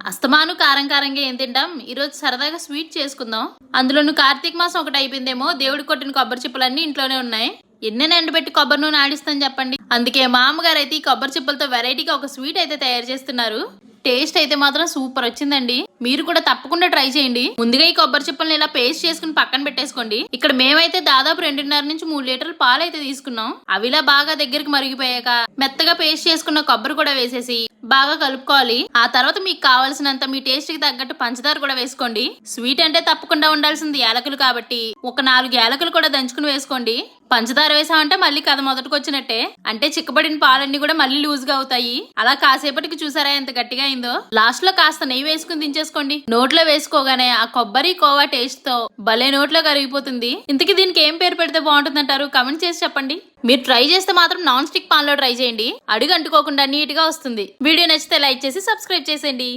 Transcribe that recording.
అస్తమాను కారం కారంగా ఏం తింటాం, ఈరోజు సరదాగా స్వీట్ చేసుకుందాం. అందులోను కార్తీక మాసం ఒకటి అయిపోయిందేమో, దేవుడి కొట్టిన కొబ్బరి చిప్పలన్నీ ఇంట్లోనే ఉన్నాయి. ఎన్నెన్ని ఎండబెట్టి కొబ్బరి నూనె ఆడిస్తాను చెప్పండి. అందుకే మా అమ్మగారు అయితే ఈ కొబ్బరి చిప్పలతో వెరైటీగా ఒక స్వీట్ అయితే తయారు చేస్తున్నారు. టేస్ట్ అయితే మాత్రం సూపర్ వచ్చిందండి. మీరు కూడా తప్పకుండా ట్రై చేయండి. ముందుగా ఈ కొబ్బరి చిప్పల్ని ఇలా పేస్ట్ చేసుకుని పక్కన పెట్టేసుకోండి. ఇక్కడ మేమైతే దాదాపు 2.5 నుంచి 3 లీటర్ల పాలు అయితే తీసుకున్నాం. అవిలా బాగా దగ్గరికి మరిగిపోయాక మెత్తగా పేస్ట్ చేసుకున్న కొబ్బరి కూడా వేసేసి బాగా కలుపుకోవాలి. ఆ తర్వాత మీకు కావాల్సినంత మీ టేస్ట్ కి తగ్గట్టు పంచదార కూడా వేసుకోండి. స్వీట్ అంటే తప్పకుండా ఉండాల్సింది యాలకులు కాబట్టి ఒక 4 యాలకులు కూడా దంచుకుని వేసుకోండి. పంచదార వేసామంటే మళ్ళీ కథ మొదటికి వచ్చినట్టే. అంటే చిక్కబడిన పాలన్నీ కూడా మళ్ళీ లూజ్ గా అవుతాయి. అలా కాసేపటికి చూసారా ఎంత గట్టిగా అయిందో. లాస్ట్ లో కాస్త నెయ్యి వేసుకుని దించేసుకోండి. నోట్లో వేసుకోగానే ఆ కొబ్బరి కోవా టేస్ట్ తో భలే నోట్లో కరిగిపోతుంది. ఇంతకీ దీనికి ఏం పేరు పెడితే బాగుంటుంది అంటారు? కమెంట్ చేసి చెప్పండి. మీరు ట్రై చేస్తే మాత్రం నాన్ స్టిక్ పాన్ లో ట్రై చేయండి. అడుగు అంటుకోకుండా నీట్ గా వస్తుంది. వీడియో నచ్చితే లైక్ చేసి సబ్స్క్రైబ్ చేసేయండి.